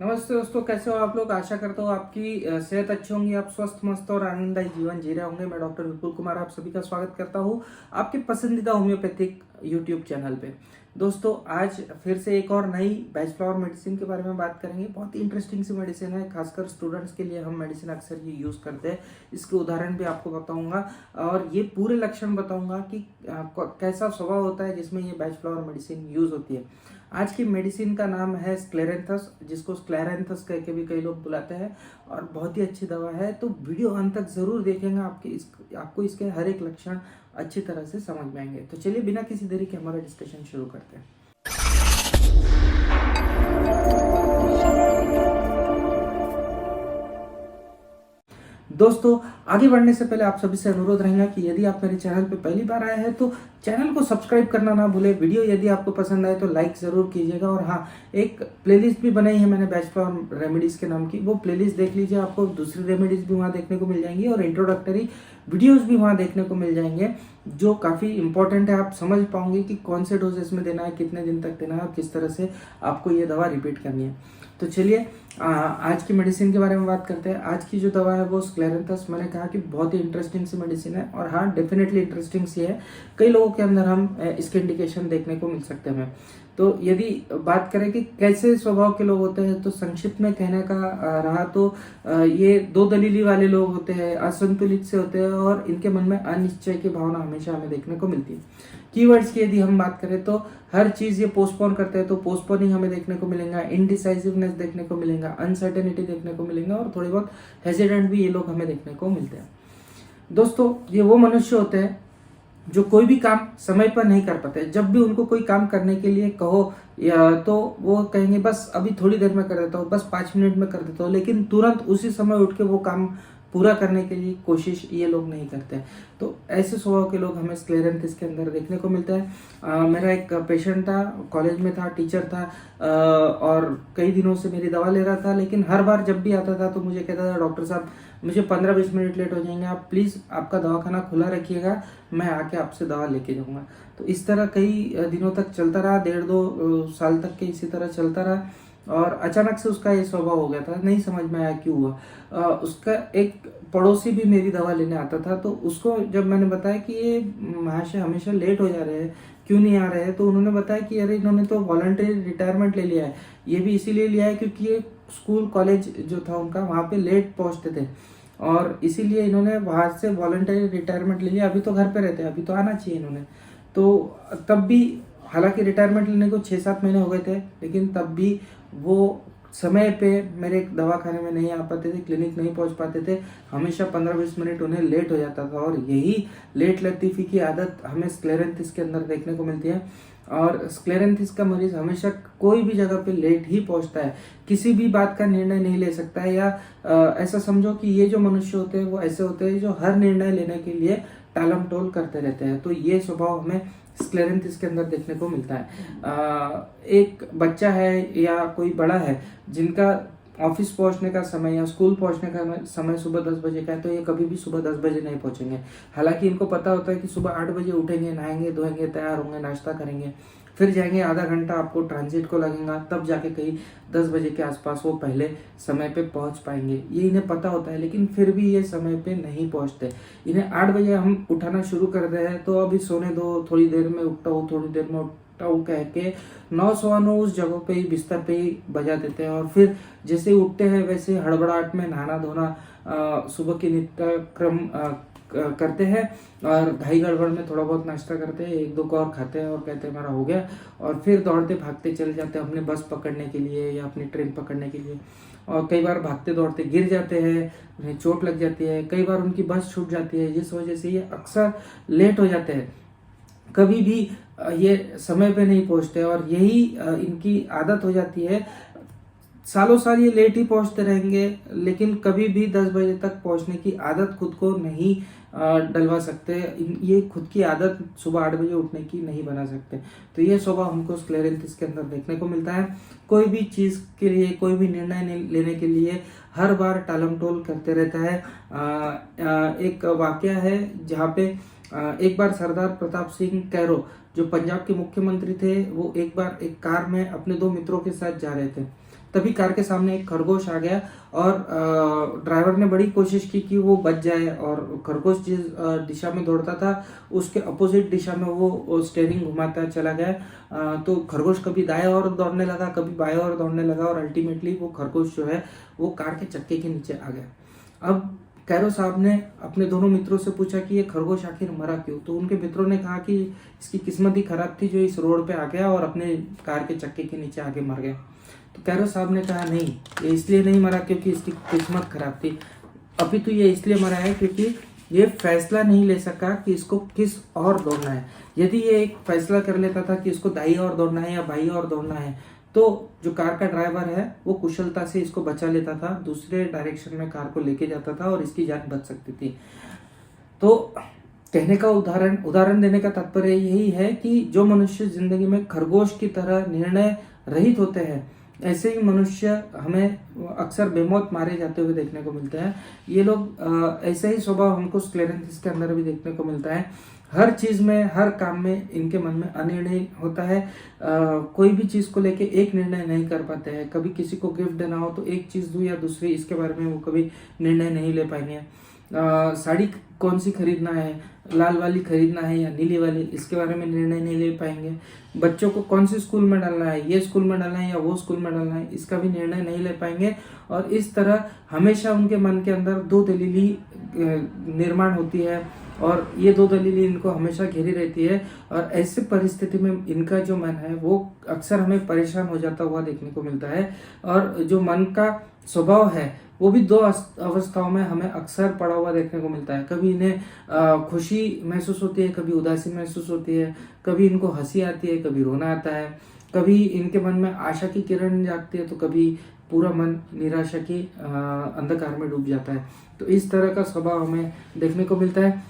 नमस्ते दोस्तों, कैसे हो आप लोग। आशा करता हूँ आपकी सेहत अच्छी होंगी, आप स्वस्थ मस्त और आनंददायी जीवन जी रहे होंगे। मैं डॉक्टर विपुल कुमार आप सभी का स्वागत करता हूँ आपके पसंदीदा होम्योपैथिक यूट्यूब चैनल पे। दोस्तों, आज फिर से एक और नई बैचलर मेडिसिन के बारे में बात करेंगे। बहुत ही इंटरेस्टिंग सी मेडिसिन है, खासकर स्टूडेंट्स के लिए हम मेडिसिन अक्सर ये यूज़ करते हैं। इसके उदाहरण भी आपको बताऊंगा और ये पूरे लक्षण बताऊंगा कि कैसा स्वभाव होता है जिसमें ये बैचलर मेडिसिन यूज़ होती है। आज की मेडिसिन का नाम है स्क्लेरेंथस, जिसको स्क्लेरेंथस कह के भी कई लोग बुलाते हैं और बहुत ही अच्छी दवा है। तो वीडियो अंत तक जरूर देखेंगे, आपको इसके हर एक लक्षण अच्छी तरह से समझ में आएंगे। तो चलिए बिना किसी देरी के हमारा डिस्कशन शुरू करते हैं। दोस्तों, आगे बढ़ने से पहले आप सभी से अनुरोध रहेगा कि यदि आप मेरे चैनल पे पहली बार आए हैं तो चैनल को सब्सक्राइब करना ना भूले। वीडियो यदि आपको पसंद आए तो लाइक जरूर कीजिएगा। और हाँ, एक प्लेलिस्ट भी बनाई है मैंने बैचलर रेमेडीज के नाम की, वो प्लेलिस्ट देख लीजिए। आपको दूसरी रेमेडीज भी वहाँ देखने को मिल जाएंगी और इंट्रोडक्टरी वीडियोज भी वहाँ देखने को मिल जाएंगे, जो काफ़ी इंपॉर्टेंट है। आप समझ पाओगे कि कौन से डोजेस में देना है, कितने दिन तक देना है और किस तरह से आपको ये दवा रिपीट करनी है। तो चलिए आज की मेडिसिन के बारे में बात करते हैं। आज की जो दवा है वो स्क्लेरेंथस, मैंने कहा कि बहुत ही इंटरेस्टिंग सी मेडिसिन है और हाँ, डेफिनेटली इंटरेस्टिंग सी है। कई लोगों के अंदर हम इसके इंडिकेशन देखने को मिल सकते हैं। तो यदि बात करें कि कैसे स्वभाव के लोग होते हैं, तो संक्षिप्त में कहने का रहा तो ये दो दलीली वाले लोग होते हैं, असंतुलित से होते हैं और इनके मन में अनिश्चय की भावना हमेशा हमें देखने को मिलती है। कीवर्ड्स की यदि हम बात करें तो हर चीज ये पोस्टपोन करते हैं, तो पोस्टपोनिंग हमें देखने को मिलेगा, इनडिसाइसिवनेस देखने को मिलेगा, अनसर्टेनिटी देखने को मिलेगा और थोड़ी बहुत हेजिटेंट भी ये लोग हमें देखने को मिलते हैं। दोस्तों, ये वो मनुष्य होते हैं जो कोई भी काम समय पर नहीं कर पाते। जब भी उनको कोई काम करने के लिए कहो या तो वो कहेंगे बस अभी थोड़ी देर में कर देता हूँ, बस 5 मिनट में कर देता हूँ, लेकिन तुरंत उसी समय उठ के वो काम पूरा करने के लिए कोशिश ये लोग नहीं करते। तो ऐसे स्वभाव के लोग हमें स्क्लेरेंथिस के अंदर देखने को मिलता है। मेरा एक पेशेंट था, कॉलेज में था, टीचर था और कई दिनों से मेरी दवा ले रहा था, लेकिन हर बार जब भी आता था तो मुझे कहता था, डॉक्टर साहब मुझे 15-20 मिनट लेट हो जाएंगे, आप प्लीज़ आपका दवाखाना खुला रखिएगा, मैं आके आपसे दवा लेके जाऊँगा। तो इस तरह कई दिनों तक चलता रहा, 1.5-2 साल तक के इसी तरह चलता रहा और अचानक से उसका ये स्वभाव हो गया था। नहीं समझ में आया क्यों हुआ। उसका एक पड़ोसी भी मेरी दवा लेने आता था, तो उसको जब मैंने बताया कि ये महाशय हमेशा लेट हो जा रहे हैं, क्यों नहीं आ रहे हैं, तो उन्होंने बताया कि अरे इन्होंने तो वॉलंटरी रिटायरमेंट ले लिया है। ये भी इसीलिए लिया है क्योंकि ये स्कूल कॉलेज जो था उनका वहाँ पे लेट पहुँचते थे और इसीलिए इन्होंने वहाँ से वॉलंटरी रिटायरमेंट ले लिया। अभी तो घर पे रहते हैं, अभी तो आना चाहिए इन्होंने। तो तब भी, हालांकि रिटायरमेंट लेने को 6-7 महीने हो गए थे, लेकिन तब भी वो समय पे मेरे दवाखाने में नहीं आ पाते थे, क्लिनिक नहीं पहुंच पाते थे। हमेशा 15-20 मिनट उन्हें लेट हो जाता था और यही लेट लतीफ़ी की आदत हमें स्क्लेरेंथिस के अंदर देखने को मिलती है। और स्क्लेरेंथिस का मरीज हमेशा कोई भी जगह पे लेट ही पहुंचता है, किसी भी बात का निर्णय नहीं ले सकता है। या ऐसा समझो कि ये जो मनुष्य होते हैं वो ऐसे होते हैं जो हर निर्णय लेने के लिए टालम टोल करते रहते हैं। तो ये स्वभाव हमें स्क्लेरेंथिस के अंदर देखने को मिलता है। एक बच्चा है या कोई बड़ा है जिनका ऑफिस पहुंचने का समय या स्कूल पहुंचने का समय सुबह 10 बजे का है, तो ये कभी भी सुबह 10 बजे नहीं पहुंचेंगे। हालांकि इनको पता होता है कि सुबह 8 बजे उठेंगे, नहाएंगे धोएंगे, तैयार होंगे, नाश्ता करेंगे, फिर जाएंगे, आधा घंटा आपको ट्रांजिट को लगेगा, तब जाके कहीं 10 बजे के आसपास वो पहले समय पे पहुंच पाएंगे। ये इन्हें पता होता है, लेकिन फिर भी ये समय पे नहीं पहुंचते। इन्हें 8 बजे हम उठाना शुरू कर दे हैं तो अभी सोने दो, थोड़ी देर में उठता हूँ, थोड़ी देर में उठता हूँ कह के 9-9 उस जगह पे ही, बिस्तर पे ही बजा देते हैं। और फिर जैसे ही उठते हैं वैसे हड़बड़ाहट में नहाना धोना, सुबह की नित्य क्रम करते हैं और घाई गड़बड़ में थोड़ा बहुत नाश्ता करते हैं, 1-2 को और खाते हैं और कहते हैं हमारा हो गया, और फिर दौड़ते भागते चले जाते हैं अपने बस पकड़ने के लिए या अपनी ट्रेन पकड़ने के लिए। और कई बार भागते दौड़ते गिर जाते हैं, उन्हें चोट लग जाती है, कई बार उनकी बस छूट जाती है, जिस वजह से ये अक्सर लेट हो जाते हैं, कभी भी ये समय पे नहीं पहुंचते। और यही इनकी आदत हो जाती है। सालों साल ये लेट ही पहुंचते रहेंगे, लेकिन कभी भी 10 बजे तक पहुंचने की आदत खुद को नहीं डलवा सकते। ये खुद की आदत सुबह 8 बजे उठने की नहीं बना सकते। तो ये स्वभाव हमको स्क्लेरेंथिस के अंदर देखने को मिलता है। कोई भी चीज़ के लिए, कोई भी निर्णय लेने के लिए हर बार टालम टोल करते रहता है। एक वाकया है जहाँ पे एक बार सरदार प्रताप सिंह कैरो, जो पंजाब के मुख्यमंत्री थे, वो एक बार एक कार में अपने 2 मित्रों के साथ जा रहे थे। तभी कार के सामने एक खरगोश आ गया और ड्राइवर ने बड़ी कोशिश की कि वो बच जाए, और खरगोश जिस दिशा में दौड़ता था उसके अपोजिट दिशा में वो स्टेयरिंग घुमाता चला गया। तो खरगोश कभी दाएं ओर दौड़ने लगा, कभी बाएं ओर दौड़ने लगा, और अल्टीमेटली वो खरगोश जो है वो कार के चक्के के नीचे आ गया। अब कैरो साहब ने अपने दोनों मित्रों से पूछा कि ये खरगोश आखिर मरा क्यों। तो उनके मित्रों ने कहा कि इसकी किस्मत ही खराब थी जो इस रोड पे आ गया और अपने कार के चक्के के नीचे आके मर गया। तो कैरो साहब ने कहा नहीं, ये इसलिए नहीं मरा क्योंकि इसकी किस्मत खराब थी, अभी तो ये इसलिए मरा है क्योंकि ये फैसला नहीं ले सका कि इसको किस और दौड़ना है। यदि ये एक फैसला कर लेता था कि इसको दाई और दौड़ना है या बाई और दौड़ना है, तो जो कार का ड्राइवर है वो कुशलता से इसको बचा लेता था, दूसरे डायरेक्शन में कार को लेके जाता था और इसकी जान बच सकती थी। तो कहने का उदाहरण देने का तात्पर्य यही है कि जो मनुष्य जिंदगी में खरगोश की तरह निर्णय रहित होते हैं, ऐसे ही मनुष्य हमें अक्सर बेमौत मारे जाते हुए देखने को मिलते हैं। ये लोग ऐसा ही स्वभाव हमको स्क्लेरेंथिस के अंदर भी देखने को मिलता है। हर चीज में, हर काम में इनके मन में अनिर्णय होता है। कोई भी चीज को लेके एक निर्णय नहीं कर पाते हैं। कभी किसी को गिफ्ट देना हो तो एक चीज दूं या दूसरी, इसके बारे में वो कभी निर्णय नहीं ले पाएंगे। साड़ी कौन सी खरीदना है, लाल वाली खरीदना है या नीली वाली, इसके बारे में निर्णय नहीं ले पाएंगे। बच्चों को कौन से स्कूल में डालना है, ये स्कूल में डालना है या वो स्कूल में डालना है, इसका भी निर्णय नहीं ले पाएंगे। और इस तरह हमेशा उनके मन के अंदर दो दलीली निर्माण होती है और ये दो दलीली इनको हमेशा घेरी रहती है। और ऐसे परिस्थिति में इनका जो मन है वो अक्सर हमें परेशान हो जाता हुआ देखने को मिलता है। और जो मन का स्वभाव है वो भी दो अवस्थाओं में हमें अक्सर पड़ा हुआ देखने को मिलता है। कभी इन्हें खुशी महसूस होती है, कभी उदासी महसूस होती है, कभी इनको हंसी आती है, कभी रोना आता है, कभी इनके मन में आशा की किरण जागती है, तो कभी पूरा मन निराशा की अंधकार में डूब जाता है। तो इस तरह का स्वभाव हमें देखने को मिलता है।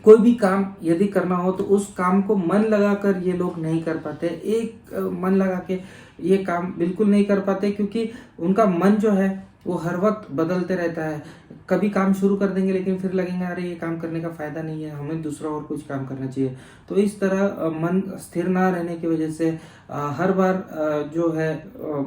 कोई भी काम यदि करना हो तो उस काम को मन लगाकर ये लोग नहीं कर पाते। एक मन लगा के ये काम बिल्कुल नहीं कर पाते, क्योंकि उनका मन जो है वो हर वक्त बदलते रहता है। कभी काम शुरू कर देंगे लेकिन फिर लगेंगे अरे ये काम करने का फायदा नहीं है, हमें दूसरा और कुछ काम करना चाहिए। तो इस तरह मन स्थिर ना रहने की वजह से हर बार जो है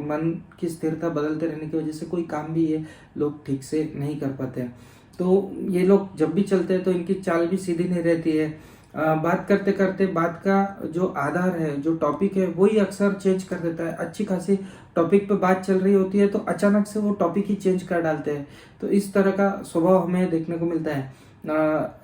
मन की स्थिरता बदलते रहने की वजह से कोई काम भी ये लोग ठीक से नहीं कर पाते हैं। तो ये लोग जब भी चलते हैं तो इनकी चाल भी सीधी नहीं रहती है। बात करते करते बात का जो आधार है, जो टॉपिक है, वही अक्सर चेंज कर देता है। अच्छी खासी टॉपिक पे बात चल रही होती है तो अचानक से वो टॉपिक ही चेंज कर डालते हैं। तो इस तरह का स्वभाव हमें देखने को मिलता है।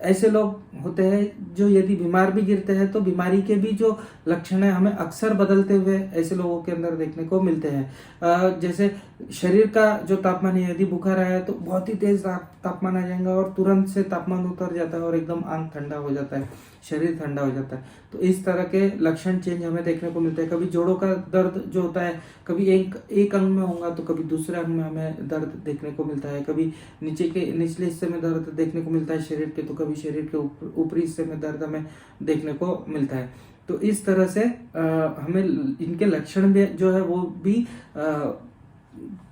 ऐसे लोग होते हैं जो यदि बीमार भी गिरते हैं तो बीमारी के भी जो लक्षण है हमें अक्सर बदलते हुए ऐसे लोगों के अंदर देखने को मिलते हैं। जैसे शरीर का जो तापमान है, यदि बुखार आया है तो बहुत ही तेज तापमान आ जाएगा और तुरंत से तापमान उतर जाता है और एकदम आंग ठंडा हो जाता है, शरीर ठंडा हो जाता है। तो इस तरह के लक्षण चेंज हमें देखने को मिलते हैं। कभी जोड़ों का दर्द जो होता है, कभी एक अंग में होगा तो कभी दूसरे अंग में हमें दर्द देखने को मिलता है। कभी निचले हिस्से में दर्द देखने को मिलता है शरीर के, तो कभी शरीर के ऊपरी हिस्से में दर्द हमें देखने को मिलता है। तो इस तरह से हमें इनके लक्षण भी जो है वो भी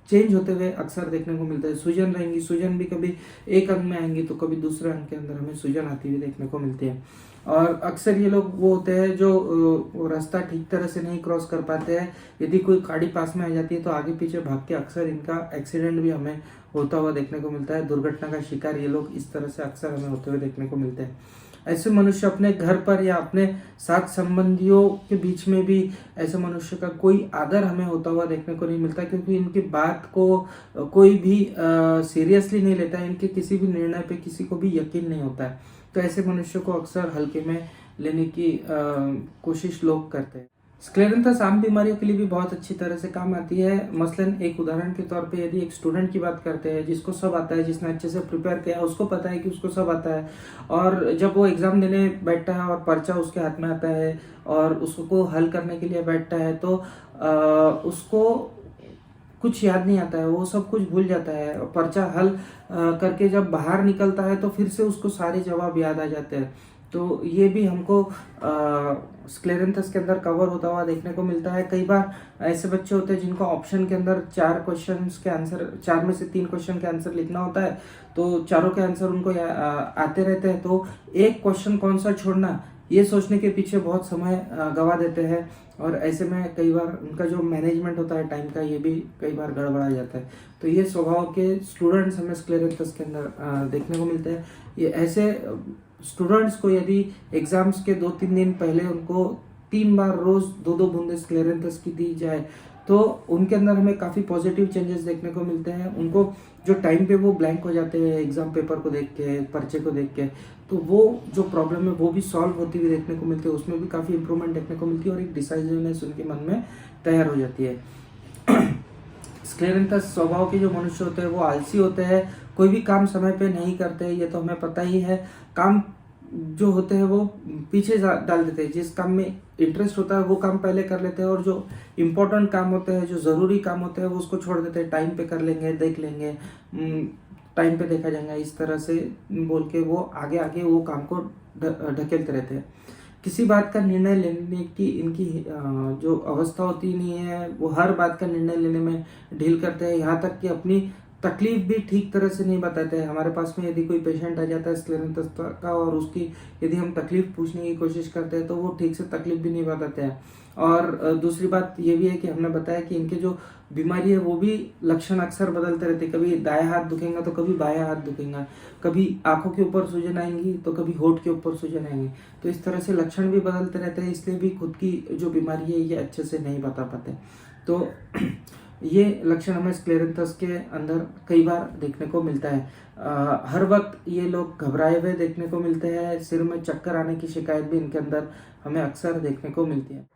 चेंज होते हुए अक्सर देखने को मिलता है। सूजन रहेंगी, सूजन भी कभी एक अंग में आएंगी तो कभी दूसरे अंग के अंदर हमें सूजन आती हुई देखने को मिलती है। और अक्सर ये लोग वो होते हैं जो रास्ता ठीक तरह से नहीं क्रॉस कर पाते हैं। यदि कोई गाड़ी पास में आ जाती है तो आगे पीछे भाग के अक्सर इनका एक्सीडेंट भी हमें होता हुआ देखने को मिलता है। दुर्घटना का शिकार ये लोग इस तरह से अक्सर हमें होते हुए देखने को मिलते हैं। ऐसे मनुष्य अपने घर पर या अपने साथ संबंधियों के बीच में भी ऐसे मनुष्य का कोई आदर हमें होता हुआ देखने को नहीं मिलता, क्योंकि इनकी बात को कोई भी सीरियसली नहीं लेता है। इनके किसी भी निर्णय पे किसी को भी यकीन नहीं होता है। तो ऐसे मनुष्य को अक्सर हल्के में लेने की कोशिश लोग करते हैं। स्क्लेरेंथस आम बीमारियों के लिए भी बहुत अच्छी तरह से काम आती है। मसलन एक उदाहरण के तौर पे यदि एक स्टूडेंट की बात करते हैं जिसको सब आता है, जिसने अच्छे से प्रिपेयर किया है, उसको पता है कि उसको सब आता है, और जब वो एग्जाम देने बैठता है और पर्चा उसके हाथ में आता है और उसको हल करने के लिए बैठता है तो उसको कुछ याद नहीं आता है, वो सब कुछ भूल जाता है। पर्चा हल करके जब बाहर निकलता है तो फिर से उसको सारे जवाब याद आ जाते हैं। तो ये भी हमको स्क्लेरेंथस के अंदर कवर होता हुआ देखने को मिलता है। कई बार ऐसे बच्चे होते हैं जिनको ऑप्शन के अंदर 4 क्वेश्चंस के आंसर, 4 में से 3 क्वेश्चन के आंसर लिखना होता है, तो चारों के आंसर उनको आते रहते हैं। तो एक क्वेश्चन कौन सा छोड़ना ये सोचने के पीछे बहुत समय गवा देते हैं और ऐसे में कई बार उनका जो मैनेजमेंट होता है टाइम का, ये भी कई बार गड़बड़ा जाता है। तो ये स्वभाव के स्टूडेंट्स हमें स्क्लेरेंथस के अंदर देखने को मिलते हैं। ये ऐसे स्टूडेंट्स को यदि एग्जाम्स के 2-3 दिन पहले उनको 3 बार रोज 2-2 बूंदे स्क्लेरेंथस की दी जाए तो उनके अंदर हमें काफ़ी पॉजिटिव चेंजेस देखने को मिलते हैं। उनको जो टाइम पे वो ब्लैंक हो जाते हैं एग्जाम पेपर को देख के, पर्चे को देख के, तो वो जो प्रॉब्लम है वो भी सॉल्व होती हुई देखने को मिलती है। उसमें भी काफ़ी इंप्रूवमेंट देखने को मिलती है और एक डिसाइसिवनेस उनके मन में तैयार हो जाती है। स्क्लेरेंथस स्वभाव के जो मनुष्य होते हैं वो आलसी होते हैं, कोई भी काम समय पे नहीं करते, ये तो हमें पता ही है। काम जो होते हैं वो पीछे डाल देते हैं, जिस काम में इंटरेस्ट होता है वो काम पहले कर लेते हैं और जो इम्पोर्टेंट काम होते हैं, जो ज़रूरी काम होते हैं वो उसको छोड़ देते हैं। टाइम पे कर लेंगे, देख लेंगे, टाइम पे देखा जाएगा, इस तरह से बोल के वो आगे आगे वो काम को ढकेलते रहते हैं। किसी बात का निर्णय लेने की इनकी जो अवस्था होती नहीं है, वो हर बात का निर्णय लेने में ढील करते हैं। यहाँ तक कि अपनी तकलीफ भी ठीक तरह से नहीं बताते हैं। हमारे पास में यदि कोई पेशेंट आ जाता है स्क्लेरेंथस का और उसकी यदि हम तकलीफ पूछने की कोशिश करते हैं तो वो ठीक से तकलीफ भी नहीं बताते हैं। और दूसरी बात ये भी है कि हमने बताया कि इनके जो बीमारी है वो भी लक्षण अक्सर बदलते रहते हैं। कभी दाएं हाथ दुखेगा तो कभी बायां हाथ दुखेगा, कभी आंखों के ऊपर सूजन आएंगी तो कभी होठ के ऊपर सूजन आएंगी। तो इस तरह से लक्षण भी बदलते रहते हैं, इसलिए भी खुद की जो बीमारी है ये अच्छे से नहीं बता पाते। तो ये लक्षण हमें स्क्लेरेंथस के अंदर कई बार देखने को मिलता है। हर वक्त ये लोग घबराए हुए देखने को मिलते हैं। सिर में चक्कर आने की शिकायत भी इनके अंदर हमें अक्सर देखने को मिलती है।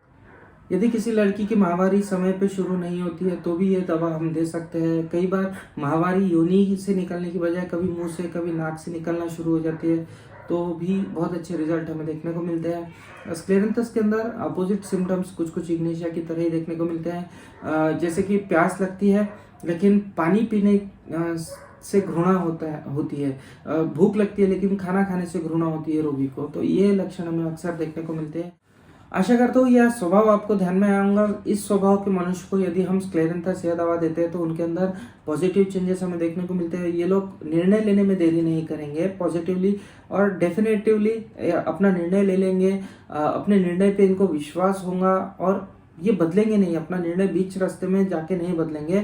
यदि किसी लड़की की माहवारी समय पे शुरू नहीं होती है तो भी ये दवा हम दे सकते हैं। कई बार माहवारी योनि से निकलने की बजाय कभी मुंह से कभी नाक से निकलना शुरू हो जाती है, तो भी बहुत अच्छे रिजल्ट हमें देखने को मिलते हैं। स्क्लेरेंथस के अंदर अपोजिट सिम्टम्स कुछ कुछ इग्नेशिया की तरह ही देखने को मिलते हैं। जैसे कि प्यास लगती है लेकिन पानी पीने से घृणा होती है। भूख लगती है लेकिन खाना खाने से घृणा होती है रोगी को। तो ये लक्षण हमें अक्सर देखने को मिलते हैं। आशा करता हूँ यह स्वभाव आपको ध्यान में आऊंगा। इस स्वभाव के मनुष्य को यदि हम स्क्लेरेंथस या दवा देते हैं तो उनके अंदर पॉजिटिव चेंजेस हमें देखने को मिलते हैं। ये लोग निर्णय लेने में देरी नहीं करेंगे, पॉजिटिवली और डेफिनेटिवली अपना निर्णय ले लेंगे। अपने निर्णय पे इनको विश्वास होगा और ये बदलेंगे नहीं, अपना निर्णय बीच रास्ते में जाके नहीं बदलेंगे।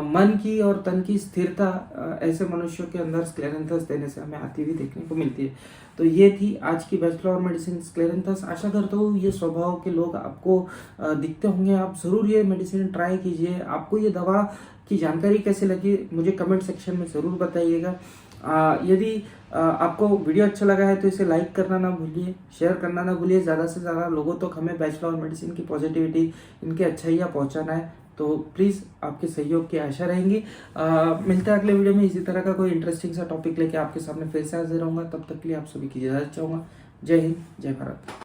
मन की और तन की स्थिरता ऐसे मनुष्यों के अंदर स्क्लेरेंथस देने से हमें आती हुई देखने को मिलती है। तो ये थी आज की बैचलर ऑफ मेडिसिन स्क्लेरेंथस। आशा करता हूँ ये स्वभाव के लोग आपको दिखते होंगे। आप ज़रूर ये मेडिसिन ट्राई कीजिए। आपको ये दवा की जानकारी कैसे लगी मुझे कमेंट सेक्शन में ज़रूर बताइएगा। यदि आपको वीडियो अच्छा लगा है तो इसे लाइक करना ना भूलिए, शेयर करना ना भूलिए। ज़्यादा से ज़्यादा लोगों तक हमें बैचलर ऑफ मेडिसिन की पॉजिटिविटी, इनकी अच्छाइयाँ पहुँचाना है। तो प्लीज़ आपके सहयोग की आशा रहेंगी। मिलते हैं अगले वीडियो में इसी तरह का कोई इंटरेस्टिंग सा टॉपिक लेके आपके सामने फिर से हाजिर रहूँगा। तब तक के लिए आप सभी की इजाज़त चाहूँगा। जय हिंद, जय भारत।